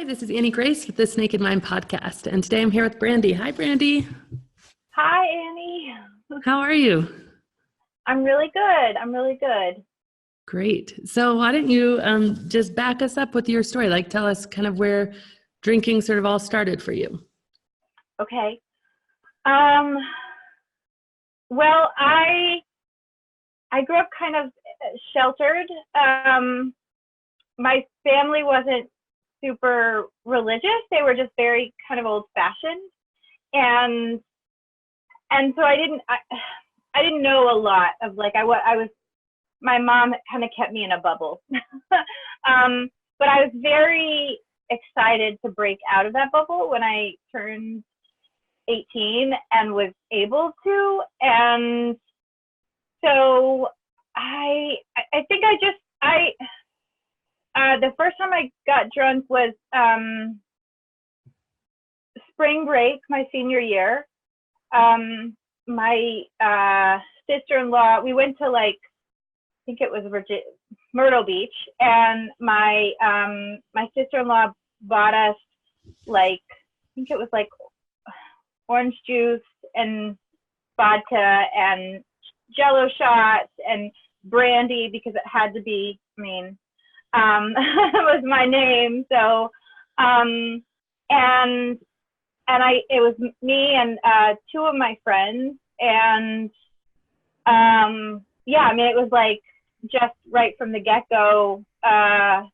Hi, this is Annie Grace with the Snake in Mind podcast, and today I'm here with Brandy. Hi, Brandy. Hi, Annie. How are you? I'm really good. Great. So why don't you just back us up with your story? Like, tell us kind of where drinking sort of all started for you. Okay. Um, well, I grew up kind of sheltered. My family wasn't super religious. They were just very kind of old-fashioned, and so I didn't know a lot of like I was. My mom kind of kept me in a bubble, but I was very excited to break out of that bubble when I turned 18 and was able to. And so I think the first time I got drunk was spring break my senior year. My sister-in-law, we went to I think it was Myrtle Beach, and my sister-in-law bought us I think it was orange juice and vodka and Jello shots and Brandy because it had to be. I mean, it was my name, so and it was me and two of my friends, and yeah, I mean, it was just right from the get-go. I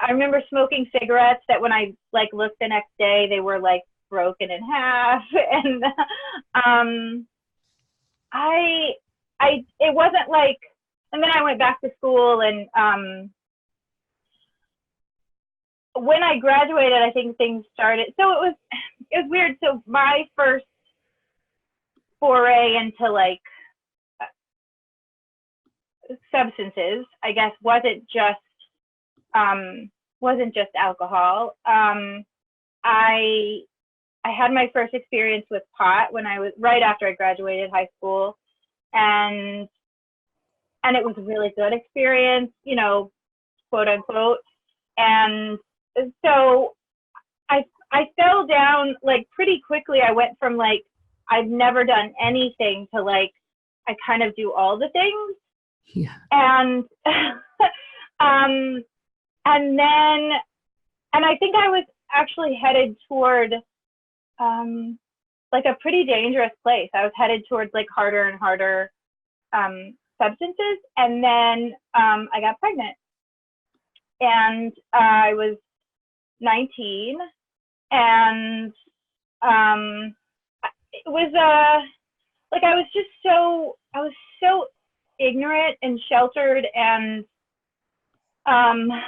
remember smoking cigarettes that when I looked the next day, they were broken in half. And it wasn't and then I went back to school, and when I graduated, I think things started. So it was weird. So my first foray into substances, I guess, wasn't just alcohol. I had my first experience with pot when I was right after I graduated high school, and it was a really good experience, quote unquote. And so I fell down pretty quickly. I went from I've never done anything to I kind of do all the things. Yeah. And and I think I was actually headed toward a pretty dangerous place. I was headed towards harder and harder substances, and then I got pregnant, and I was 19, and it was I was so ignorant and sheltered, and I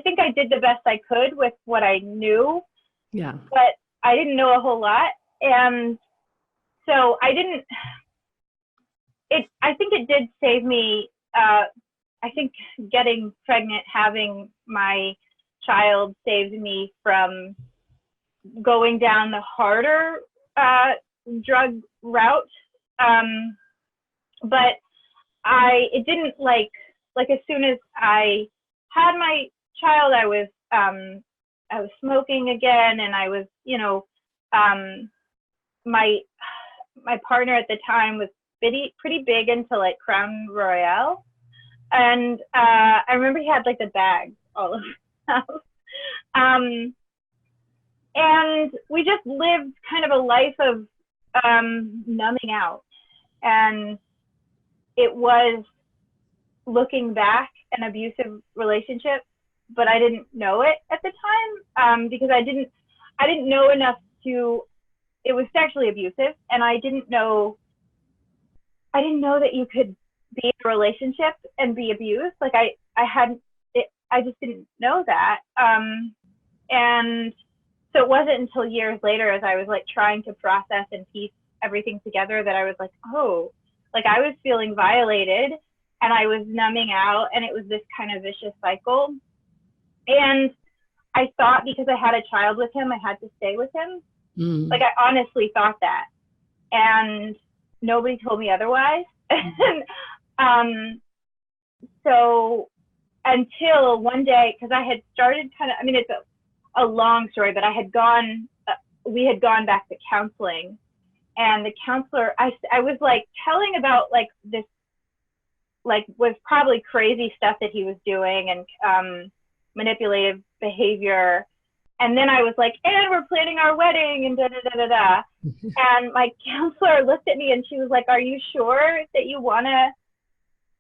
think I did the best I could with what I knew. Yeah. But I didn't know a whole lot, and so I think it did save me. I think getting pregnant, having my child, saved me from going down the harder drug route. But it didn't as soon as I had my child, I was smoking again, and I was, my partner at the time was pretty big into Crown Royale, and I remember he had the bags all over the house. And we just lived kind of a life of numbing out, and it was, looking back, an abusive relationship, but I didn't know it at the time because I didn't know enough to. It was sexually abusive, and I didn't know that you could be in a relationship and be abused. I just didn't know that. And so it wasn't until years later, as I was trying to process and piece everything together, that I was oh, I was feeling violated, and I was numbing out, and it was this kind of vicious cycle. And I thought because I had a child with him, I had to stay with him. Mm. I honestly thought that, and nobody told me otherwise. So until one day, because I had started kind of, I mean, it's a long story, but we had gone back to counseling, and the counselor, I was like telling about like this, like was probably crazy stuff that he was doing, and manipulative behavior. And then I was like, and we're planning our wedding, and da da da da da. And my counselor looked at me and she was like, are you sure that you want to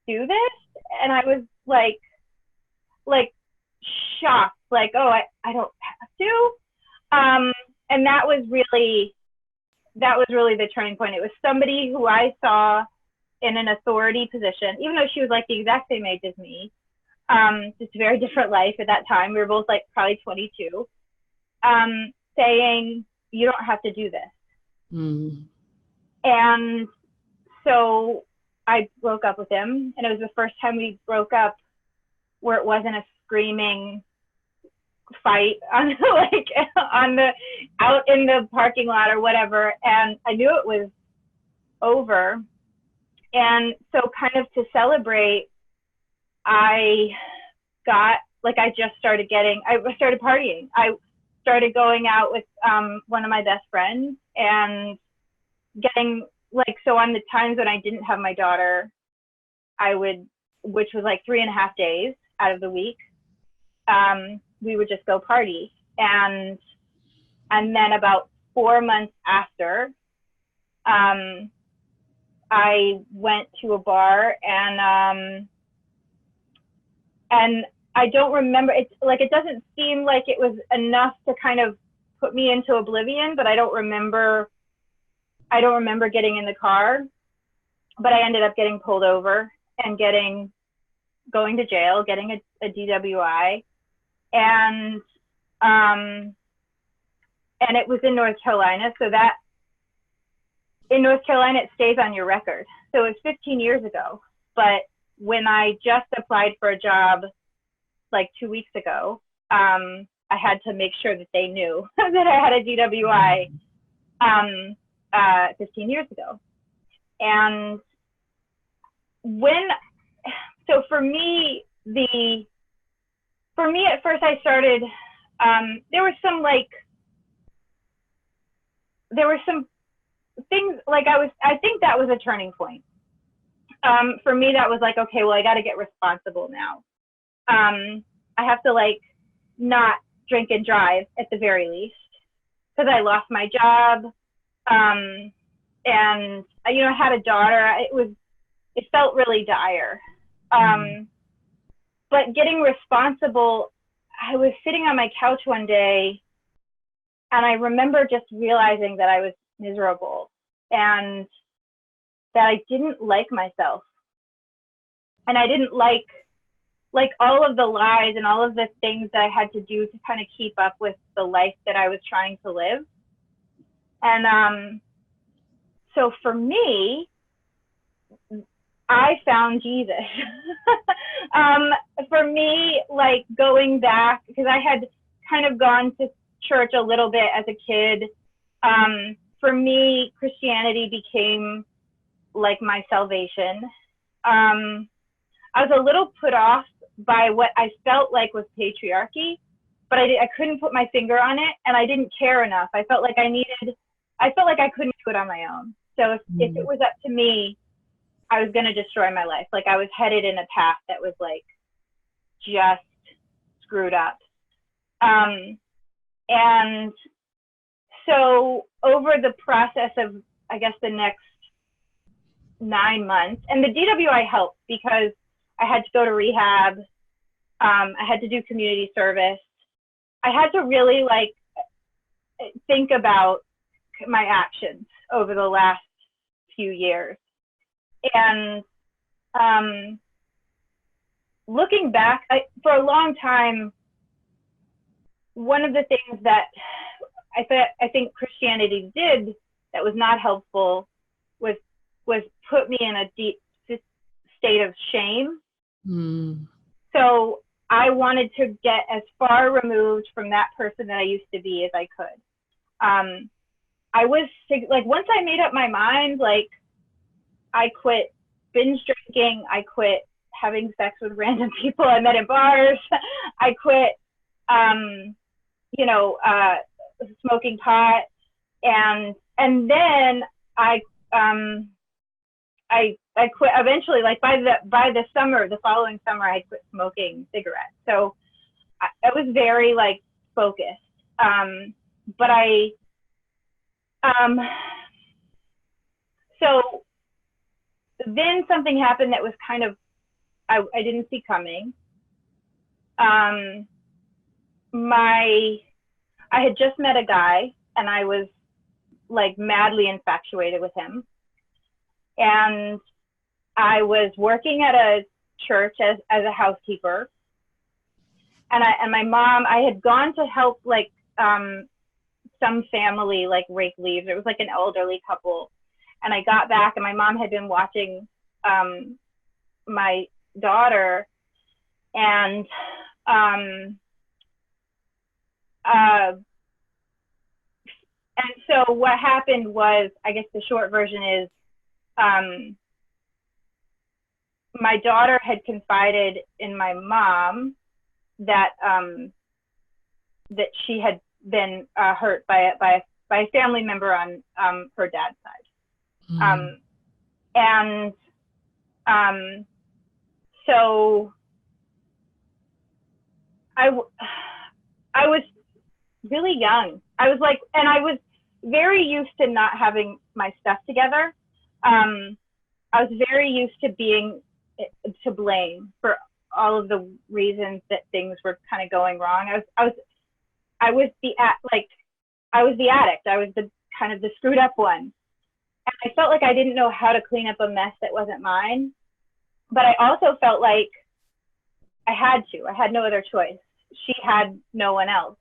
do this? And I was like shocked, like, oh, I don't have to. And that was really the turning point. It was somebody who I saw in an authority position, even though she was like the exact same age as me, just a very different life at that time. We were both like probably 22, saying, you don't have to do this. Mm. And so I broke up with him, and it was the first time we broke up where it wasn't a screaming fight on like out in the parking lot or whatever. And I knew it was over. And so kind of to celebrate, I started partying. I started going out with one of my best friends and getting so on the times when I didn't have my daughter, which was like 3.5 days out of the week, we would just go party. And then about 4 months after, I went to a bar, and I don't remember, it doesn't seem like it was enough to kind of put me into oblivion, but I don't remember getting in the car, but I ended up getting pulled over and going to jail, getting a DWI. And it was in North Carolina. So that in North Carolina, it stays on your record. So it was 15 years ago. But when I just applied for a job like 2 weeks ago, I had to make sure that they knew that I had a DWI 15 years ago. And so for me at first I started, there were some things, I think that was a turning point. For me, that was like, okay, well, I got to get responsible now. I have to not drink and drive at the very least, because I lost my job. And I had a daughter. It felt really dire. But getting responsible, I was sitting on my couch one day, and I remember just realizing that I was miserable and that I didn't like myself. And I didn't like all of the lies and all of the things that I had to do to kind of keep up with the life that I was trying to live. And so for me, I found Jesus. For me, going back, because I had kind of gone to church a little bit as a kid. For me, Christianity became my salvation. I was a little put off by what I felt like was patriarchy, but I couldn't put my finger on it, and I didn't care enough. I felt like I couldn't do it on my own. So if it was up to me, I was going to destroy my life. I was headed in a path that was just screwed up. And so over the process of, I guess, the next 9 months, and the DWI helped because I had to go to rehab. I had to do community service. I had to really think about my actions over the last few years. And looking back, for a long time, one of the things that I think Christianity did that was not helpful was put me in a deep state of shame. So I wanted to get as far removed from that person that I used to be as I could. I was once I made up my mind, I quit binge drinking, I quit having sex with random people I met in bars. I quit, smoking pot, and then I I quit eventually. Like by the summer, the following summer, I quit smoking cigarettes. So I was very like focused. But so then something happened that was kind of I didn't see coming. I had just met a guy, and I was like madly infatuated with him. And I was working at a church as a housekeeper. And my mom, I had gone to help like some family like rake leaves. It was like an elderly couple. And I got back, and my mom had been watching my daughter, and so what happened was, I guess the short version is, my daughter had confided in my mom that that she had been hurt by a family member on her dad's side. So I was really young. I was like, and I was very used to not having my stuff together. I was very used to being to blame for all of the reasons that things were kind of going wrong. I was the addict. I was the kind of the screwed up one. And I felt like I didn't know how to clean up a mess that wasn't mine. But I also felt like I had to. I had no other choice. She had no one else.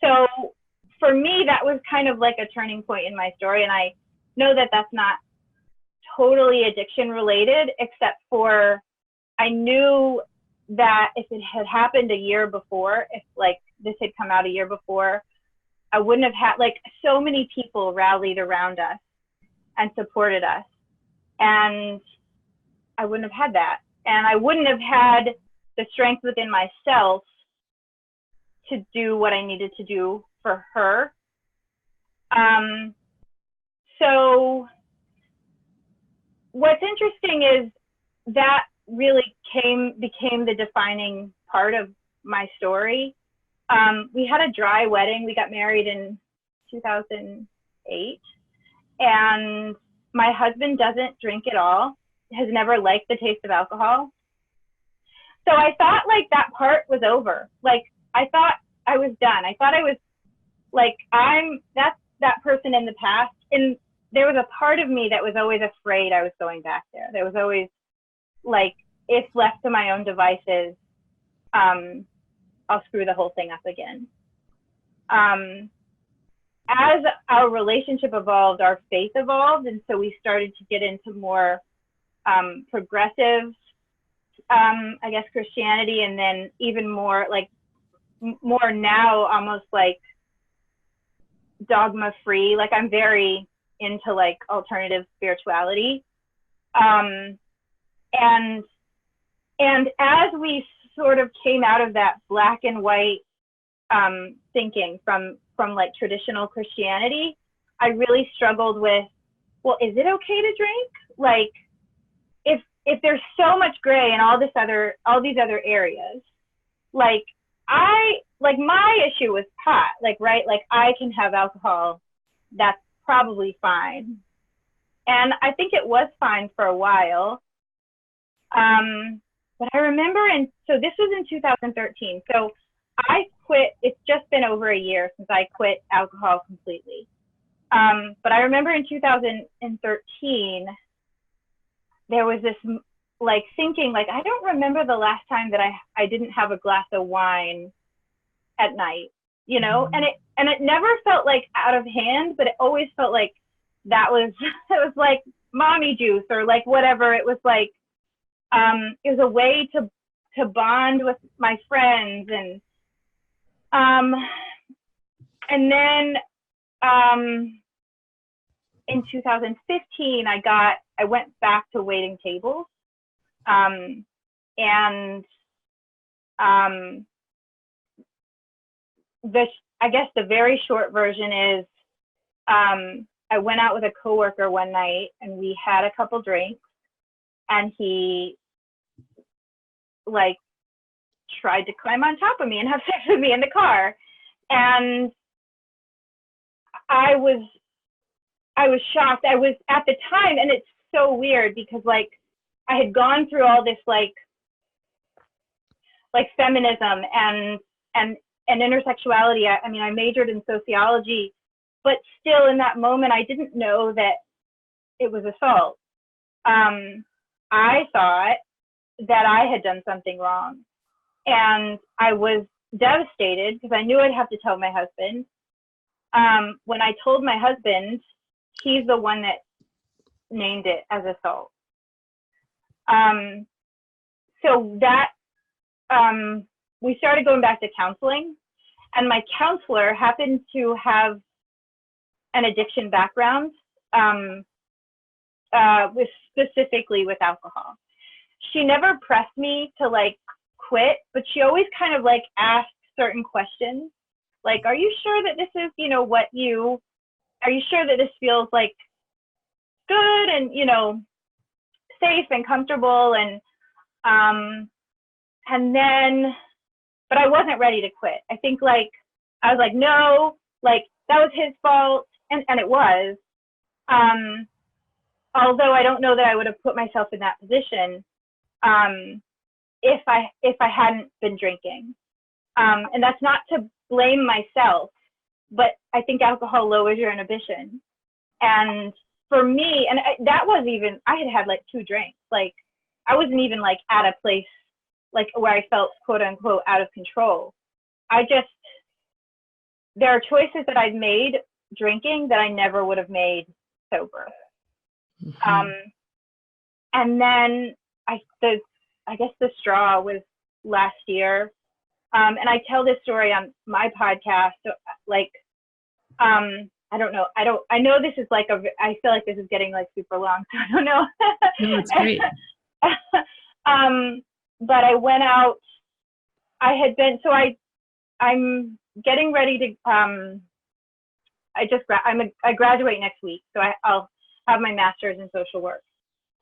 So for me, that was kind of like a turning point in my story. And I know that that's not totally addiction related, except for I knew that if it had happened a year before, if like this had come out a year before, I wouldn't have had, like, so many people rallied around us and supported us. And I wouldn't have had that. And I wouldn't have had the strength within myself to do what I needed to do for her. So what's interesting is that really became the defining part of my story. We had a dry wedding. We got married in 2008. And my husband doesn't drink at all, has never liked the taste of alcohol. So I thought like that part was over. Like I thought I was done. I thought I was like, that's that person in the past. And there was a part of me that was always afraid I was going back there. There was always like, if left to my own devices, I'll screw the whole thing up again. As our relationship evolved, our faith evolved. And so we started to get into more progressive, I guess, Christianity, and then even more like, more now almost like dogma free. Like I'm very into like alternative spirituality. And as we sort of came out of that black and white thinking from like traditional Christianity, I really struggled with, well, is it okay to drink? Like if there's so much gray in all these other areas, like my issue was pot, like, right? Like I can have alcohol, that's probably fine. And I think it was fine for a while. But I remember, so this was in 2013. So I quit, it's just been over a year since I quit alcohol completely. But I remember in 2013, there was this like thinking, like, I don't remember the last time that I didn't have a glass of wine at night, you know? And it never felt like out of hand, but it always felt like that was, it was like mommy juice or like whatever. It was like, it was a way to bond with my friends. And then in 2015, I went back to waiting tables. And I guess the very short version is, I went out with a coworker one night and we had a couple drinks, and he like tried to climb on top of me and have sex with me in the car. And I was shocked. I was at the time, and it's so weird because like I had gone through all this like feminism and intersexuality. I mean, I majored in sociology, but still in that moment, I didn't know that it was assault. I thought that I had done something wrong, and I was devastated because I knew I'd have to tell my husband. When I told my husband, he's the one that named it as assault. So that we started going back to counseling, and my counselor happened to have an addiction background, specifically with alcohol. She never pressed me to like quit, but she always kind of like asked certain questions, like, "Are you sure that this is, are you sure that this feels like good and safe and comfortable?" And then, but I wasn't ready to quit. I think like I was like, no, like that was his fault, and it was. Although I don't know that I would have put myself in that position if I hadn't been drinking. And that's not to blame myself, but I think alcohol lowers your inhibition. And for me, and that was even, I had like 2 drinks. Like I wasn't even like at a place like where I felt quote unquote out of control. There are choices that I've made drinking that I never would have made sober. Mm-hmm. And then I guess the straw was last year. And I tell this story on my podcast. So like, I don't know. I know this is like I feel like this is getting like super long, so I don't know. No, it's great. But I went out, I'm getting ready to, I graduate next week. So I'll have my master's in social work.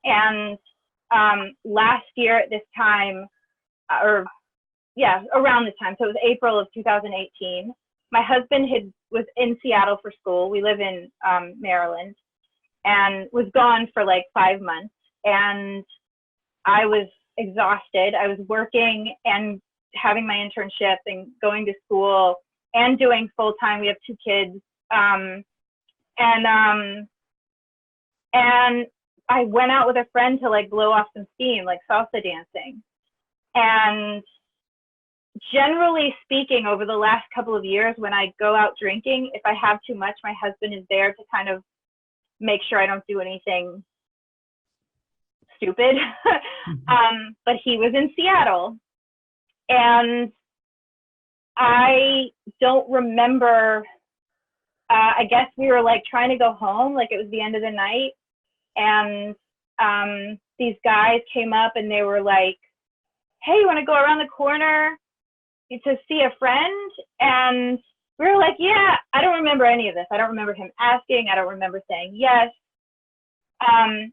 And last year at this time, around this time, so it was April of 2018, my husband was in Seattle for school. We live in Maryland, and was gone for like 5 months. And I was exhausted. I was working and having my internship and going to school and doing full time. We have 2 kids. And I went out with a friend to like blow off some steam, like salsa dancing. And generally speaking, over the last couple of years, when I go out drinking, if I have too much, my husband is there to kind of make sure I don't do anything stupid. But he was in Seattle, and I don't remember. I guess we were like trying to go home, like it was the end of the night, and these guys came up and they were like, "Hey, you want to go around the corner to see a friend?" And we were like, "Yeah." I don't remember any of this. I don't remember him asking. I don't remember saying yes.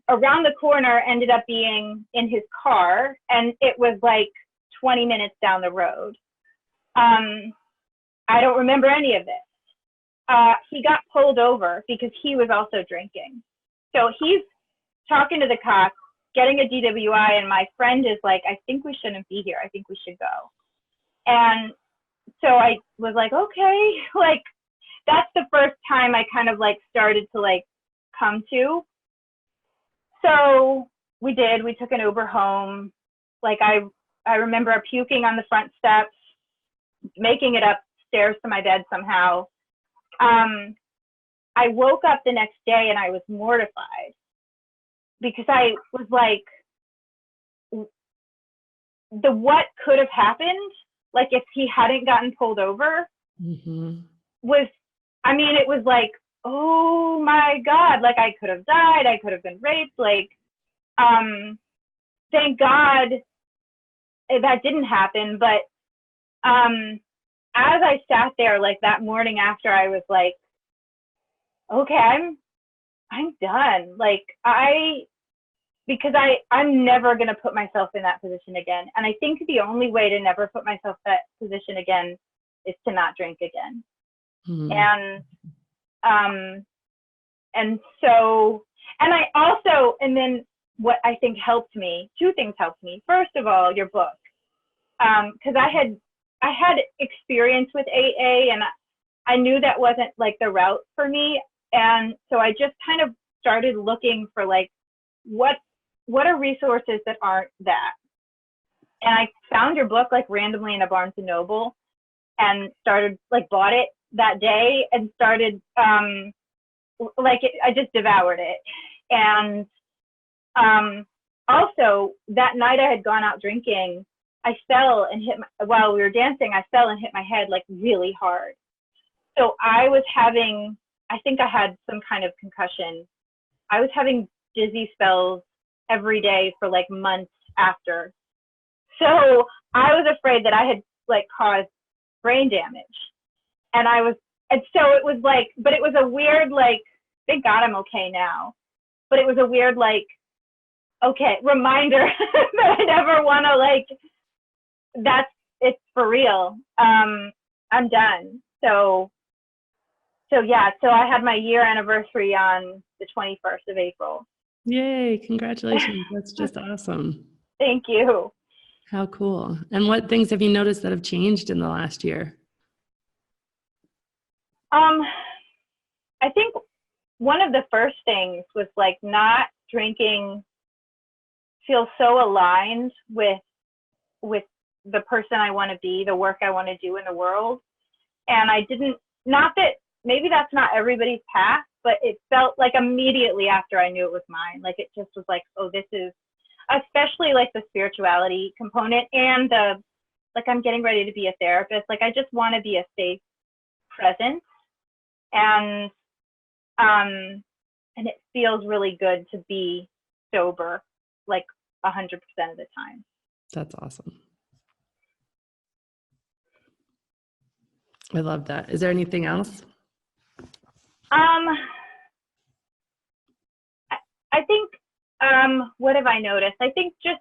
Around the corner ended up being in his car, and it was like 20 minutes down the road. I don't remember any of this. He got pulled over because he was also drinking. So he's talking to the cops, getting a DWI, and my friend is like, "I think we shouldn't be here. I think we should go." And so I was like, okay, like that's the first time I kind of like started to like come to. So we took an Uber home. Like I remember puking on the front steps, making it upstairs to my bed somehow. I woke up the next day and I was mortified because I was like, what could have happened, like if he hadn't gotten pulled over, it was like, oh my God, like I could have died, I could have been raped, like, thank God that didn't happen. But as I sat there like that morning after, I was like, okay, I'm done. Like because I'm never going to put myself in that position again. And I think the only way to never put myself in that position again is to not drink again. Mm. And so, and I also, and then what I think helped me, two things helped me. First of all, your book. Cause I had experience with AA, and I knew that wasn't like the route for me. And so I just kind of started looking for like, what are resources that aren't that? And I found your book like randomly in a Barnes and Noble, and started like bought it that day and started I just devoured it. And also that night I had gone out drinking. I fell and while we were dancing, I fell and hit my head like really hard. So I think I had some kind of concussion. I was having dizzy spells every day for like months after. So I was afraid that I had like caused brain damage. And so it was like, but it was a weird, like, thank God I'm okay now. But it was a weird, like, okay, reminder that I never want to, like, it's for real. I'm done. So yeah, so I had my year anniversary on the 21st of April. Yay, congratulations. That's just awesome. Thank you. How cool. And what things have you noticed that have changed in the last year? I think one of the first things was like not drinking feels so aligned with the person I want to be, the work I want to do in the world. And I didn't, not that maybe that's not everybody's path, but it felt like immediately after I knew it was mine, like it just was like, oh, this is, especially like the spirituality component and like I'm getting ready to be a therapist. Like I just want to be a safe presence. And it feels really good to be sober, like 100% of the time. That's awesome. I love that. Is there anything else? I think, what have I noticed? I think just,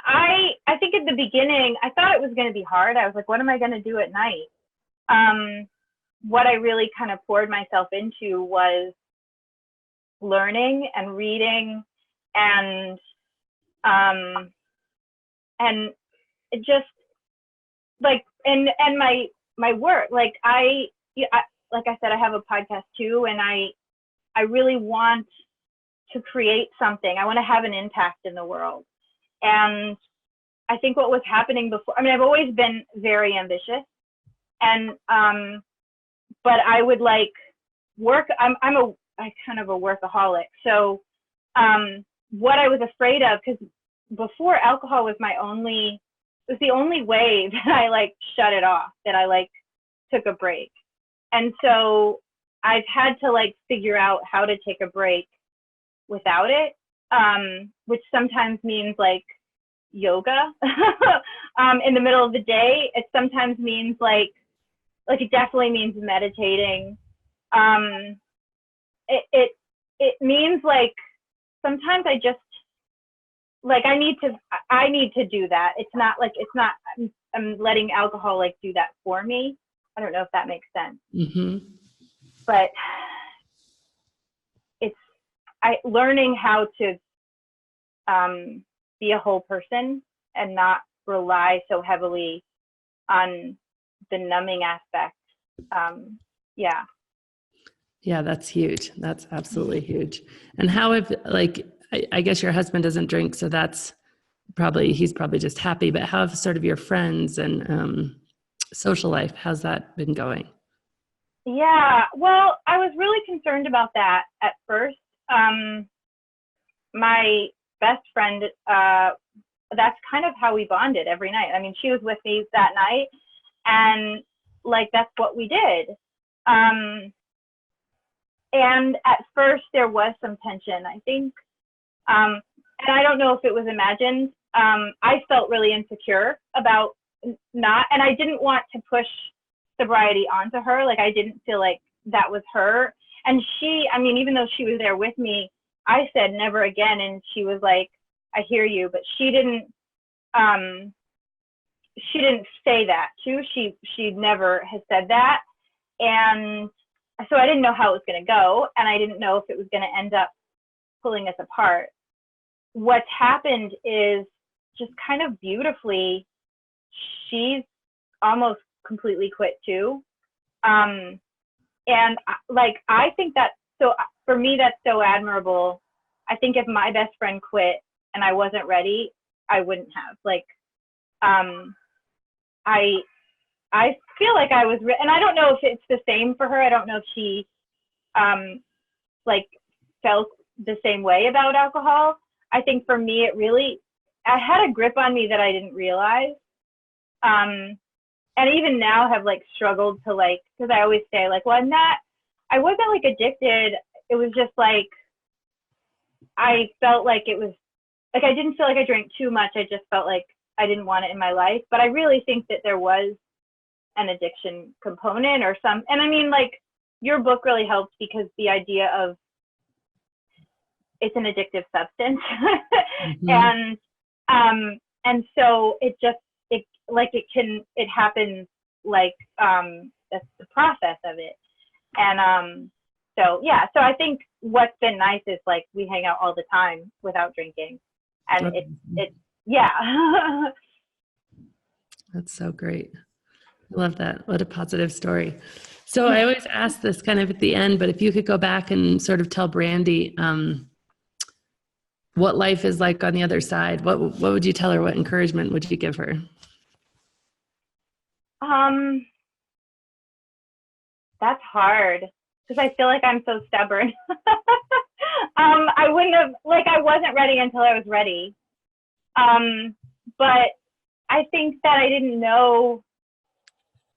I think at the beginning, I thought it was going to be hard. I was like, what am I going to do at night? What I really kind of poured myself into was learning and reading and it just like, and my work, like like I said, I have a podcast too, and I really want to create something. I want to have an impact in the world. And I think what was happening before, I mean, I've always been very ambitious, and but I would like work. I'm kind of a workaholic. So what I was afraid of, because before, alcohol was the only way that I like shut it off, that I like took a break. And so I've had to like figure out how to take a break without it, which sometimes means like yoga in the middle of the day. It sometimes means like it definitely means meditating. It means like sometimes I just like I need to do that. It's not I'm letting alcohol like do that for me. I don't know if that makes sense. Mm-hmm. But it's learning how to be a whole person and not rely so heavily on the numbing aspect. Yeah, that's huge. That's absolutely huge. And how have, like, I guess your husband doesn't drink, so he's probably just happy, but how have sort of your friends and social life, how's that been going? Yeah, well, I was really concerned about that at first. My best friend, that's kind of how we bonded every night. I mean, she was with me that night, and like, that's what we did. And at first there was some tension, I think. And I don't know if it was imagined. I felt really insecure about not, and I didn't want to push sobriety onto her. Like, I didn't feel like that was her. And she, I mean, even though she was there with me, I said never again. And she was like, I hear you, but she didn't say that too. She never has said that. And so I didn't know how it was going to go. And I didn't know if it was going to end up pulling us apart. What's happened is just kind of beautifully, she's almost completely quit too. And like, I think that, so for me, that's so admirable. I think if my best friend quit and I wasn't ready, I wouldn't have. Like, I feel like I was, and I don't know if it's the same for her. I don't know if she, like, felt the same way about alcohol. I think for me, it had a grip on me that I didn't realize. And even now have like struggled to, like, because I always say like, well, I wasn't like addicted. It was just like, I felt like it was like, I didn't feel like I drank too much. I just felt like I didn't want it in my life. But I really think that there was an addiction component or some, and I mean, like, your book really helped because the idea of it's an addictive substance. Mm-hmm. And so it happens like, that's the process of it. And so I think what's been nice is like we hang out all the time without drinking, and it's yeah. That's so great. I love that. What a positive story. So I always ask this kind of at the end, but if you could go back and sort of tell Brandy what life is like on the other side, what would you tell her? What encouragement would you give her? That's hard because I feel like I'm so stubborn. I wouldn't have, like, I wasn't ready until I was ready. But I think that I didn't know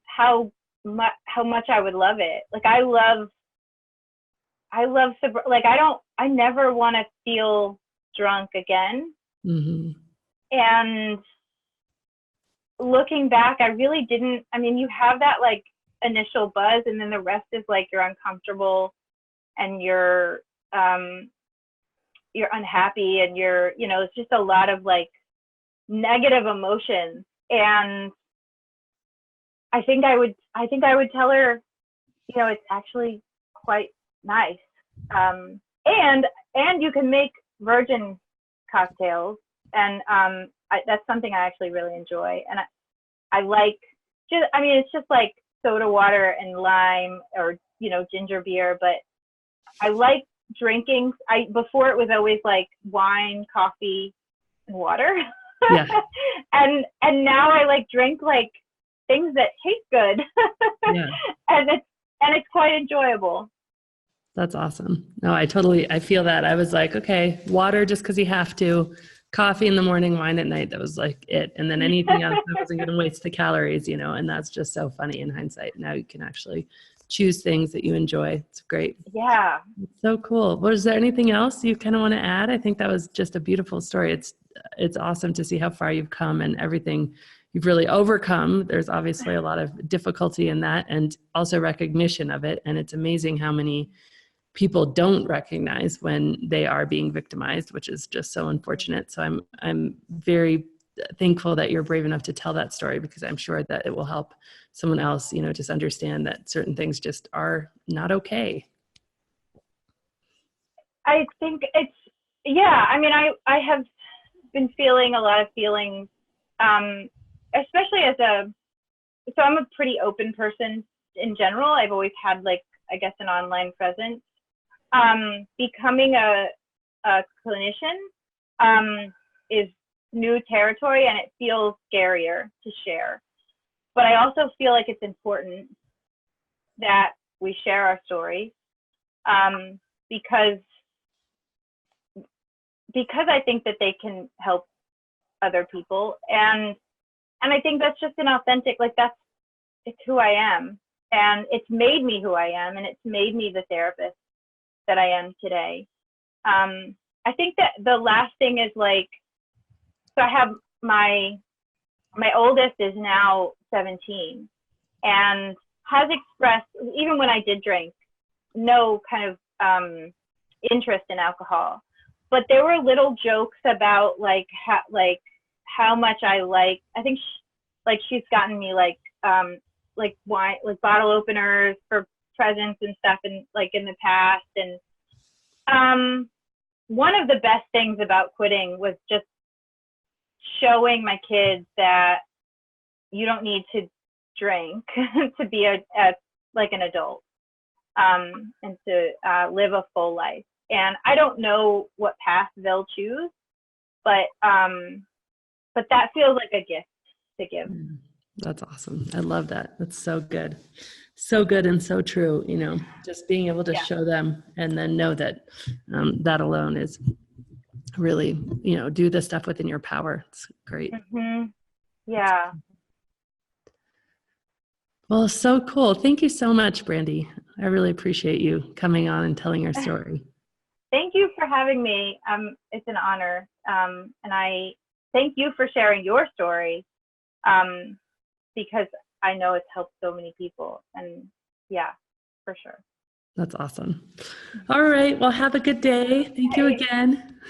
how much I would love it. Like, I love, like, I never want to feel drunk again. Mm-hmm. And looking back, I really didn't, I mean, you have that like initial buzz and then the rest is like, you're uncomfortable and you're unhappy and it's just a lot of like negative emotions. And I think I would tell her, it's actually quite nice. And you can make virgin cocktails, and that's something I actually really enjoy. And I like it's just like soda water and lime or ginger beer, but I like drinking. Before it was always like wine, coffee, and water. Yeah. and now I like drink like things that taste good. Yeah. and it's quite enjoyable. That's awesome. No, I feel that. I was like, okay, water just because you have to, coffee in the morning, wine at night. That was like it. And then anything else, I wasn't going to waste the calories, and that's just so funny in hindsight. Now you can actually choose things that you enjoy. It's great. Yeah. It's so cool. Was there anything else you kind of want to add? I think that was just a beautiful story. It's awesome to see how far you've come and everything you've really overcome. There's obviously a lot of difficulty in that and also recognition of it. And it's amazing how many people don't recognize when they are being victimized, which is just so unfortunate. So I'm very thankful that you're brave enough to tell that story, because I'm sure that it will help someone else, just understand that certain things just are not okay. I think I have been feeling a lot of feelings, especially so I'm a pretty open person in general. I've always had like, I guess, an online presence. Becoming a clinician is new territory, and it feels scarier to share. But I also feel like it's important that we share our stories, because I think that they can help other people, and I think that's just an authentic, like, it's who I am, and it's made me who I am, and it's made me the therapist that I am today. I think that the last thing is like, so I have my oldest is now 17 and has expressed, even when I did drink, no kind of interest in alcohol. But there were little jokes about like how much I like. I think she's gotten me like wine, like bottle openers for presents and stuff, in the past. And one of the best things about quitting was just showing my kids that you don't need to drink to be like an adult, and to live a full life. And I don't know what path they'll choose, but that feels like a gift to give. That's awesome. I love that. That's so good. So good and so true, just being able to show them and then know that that alone is really, do the stuff within your power. It's great. Mm-hmm. Yeah. Well, so cool. Thank you so much, Brandy. I really appreciate you coming on and telling your story. Thank you for having me. It's an honor. And I thank you for sharing your story, because I know it's helped so many people. And yeah, for sure. That's awesome. All right. Well, have a good day. Thank you again.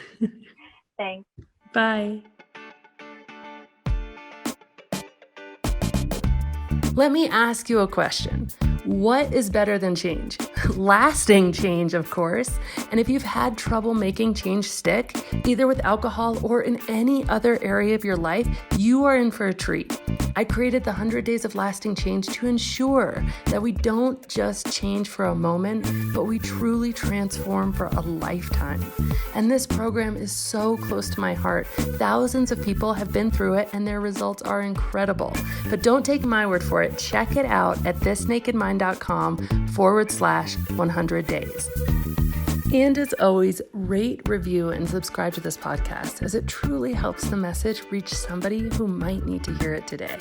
Thanks. Bye. Let me ask you a question. What is better than change? Lasting change, of course. And if you've had trouble making change stick, either with alcohol or in any other area of your life, you are in for a treat. I created the 100 Days of Lasting Change to ensure that we don't just change for a moment, but we truly transform for a lifetime. And this program is so close to my heart. Thousands of people have been through it and their results are incredible. But don't take my word for it. Check it out at thisnakedmind.com/100 days. And as always, rate, review, and subscribe to this podcast, as it truly helps the message reach somebody who might need to hear it today.